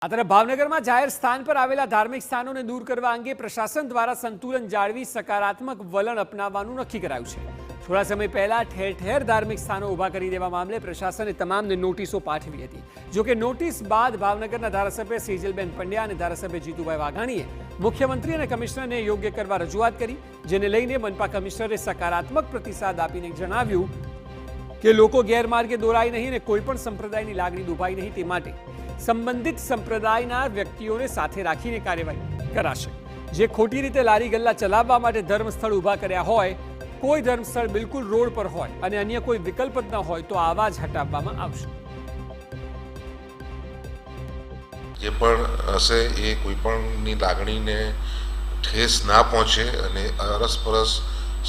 આ તરફ ભાવનગરમાં જાહેર સ્થાન પર આવેલા ધાર્મિક સ્થાનોને દૂર કરવા અંગે પ્રશાસન દ્વારા સંતુલન જાળવી સકારાત્મક વલણ અપનાવવાનું નક્કી કરાયું છે। થોડા સમય પહેલા ઠેર ઠેર ધાર્મિક સ્થાનો ઊભા કરી દેવા મામલે પ્રશાસને તમામને નોટિસો પાઠવી હતી। જોકે નોટિસ બાદ ભાવનગરના ધારાસભ્ય સેજલબેન પંડ્યા અને ધારાસભ્ય જીતુભાઈ વાઘાણીએ મુખ્યમંત્રી અને કમિશનરને યોગ્ય કરવા રજૂઆત કરી, જેને લઈને મનપા કમિશનરે સકારાત્મક પ્રતિસાદ આપીને જણાવ્યું કે લોકો ગેરમાર્ગે દોરાય નહીં અને કોઈ પણ સંપ્રદાયની લાગણી દુભાય નહીં, તે માટે સંબંધિત સંપ્રદાયના વ્યક્તિઓને સાથે રાખીને કાર્યવાહી કરાશે। જે ખોટી રીતે લારી ગલ્લા ચલાવવા માટે ધર્મસ્થળ ઊભા કર્યા હોય, કોઈ ધર્મસ્થળ બિલકુલ રોડ પર હોય અને અન્ય કોઈ વિકલ્પ જ ન હોય તો આવા જ હટાવવામાં આવશે। જે પણ હશે એ કોઈ પણની લાગણીને ઠેસ ના પહોંચે અને અરસપરસ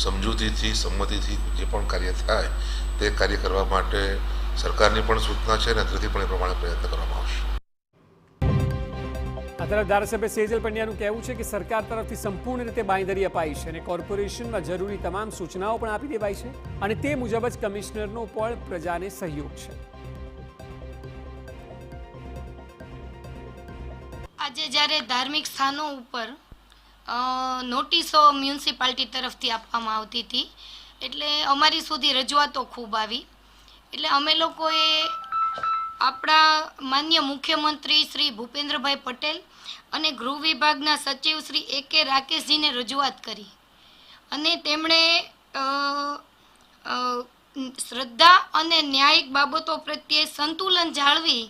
સમજૂતીથી સંમતિથી જે પણ કાર્ય થાય તે કાર્ય કરવા માટે સરકારની પણ સૂચના છે અને ત્યાંથી પણ એ પ્રમાણે પ્રયત્ન કરવામાં આવશે। આ તરફ ધારાસભ્ય સેજલ પંડ્યાનું કહેવું છે કે સરકાર તરફથી સંપૂર્ણ રીતે બાંયધરી અપાઈ છે અને કોર્પોરેશનમાં જરૂરી તમામ સૂચનાઓ પણ આપી દેવાઈ છે અને તે મુજબ જ કમિશનરનો પણ પ્રજાને સહયોગ છે। આજે જ્યારે ધાર્મિક સ્થાનો ઉપર નોટિસો મ્યુનિસિપાલિટી તરફથી આપવામાં આવતી હતી, એટલે અમારી સુધી રજૂઆતો ખૂબ આવી, એટલે અમે લોકોએ આપણા માન્ય મુખ્યમંત્રી શ્રી ભૂપેન્દ્રભાઈ પટેલ અને ગૃહ વિભાગના સચિવ શ્રી A.K. રાકેશજીને રજૂઆત કરી અને તેમણે શ્રદ્ધા અને ન્યાયિક બાબતો પ્રત્યે સંતુલન જાળવી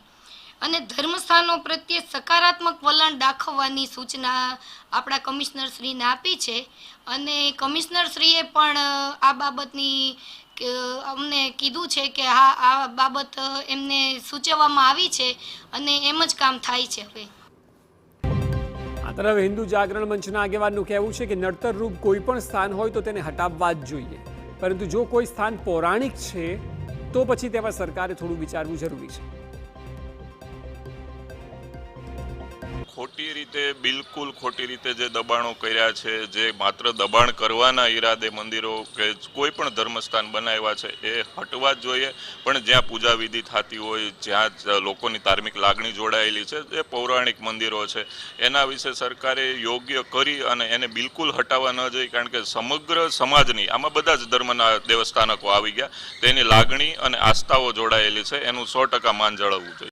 અને ધર્મસ્થાનો પ્રત્યે સકારાત્મક વલણ દાખવવાની સૂચના આપણા કમિશનરશ્રીને આપી છે અને કમિશનરશ્રીએ પણ આ બાબતની અમને કીધું છે કે હા, આ બાબત એમને સૂચવવામાં આવી છે અને એમ જ કામ થાય છે। હવે આ તરફ હિન્દુ જાગરણ મંચના આગેવાનનું કહેવું છે કે નડતર રૂપ કોઈ પણ સ્થાન હોય તો તેને હટાવવા જ જોઈએ, પરંતુ જો કોઈ સ્થાન પૌરાણિક છે તો પછી તેમાં સરકારે થોડું વિચારવું જરૂરી છે। ખોટી રીતે, બિલકુલ ખોટી રીતે જે દબાણો કર્યા છે, જે માત્ર દબાણ કરવાના ઈરાદે મંદિરો કે કોઈ પણ ધર્મસ્થાન બનાવ્યા છે એ હટવા જ જોઈએ, પણ જ્યાં પૂજા વિધિ થતી હોય, જ્યાં લોકોની ધાર્મિક લાગણી જોડાયેલી છે, જે પૌરાણિક મંદિરો છે, એના વિશે સરકારે યોગ્ય કરી અને એને બિલકુલ હટાવવા ન જોઈએ, કારણ કે સમગ્ર સમાજની આમાં બધા જ ધર્મના દેવસ્થાનકો આવી ગયા, તેની લાગણી અને આસ્થાઓ જોડાયેલી છે, એનું 100% માન જાળવવું જોઈએ।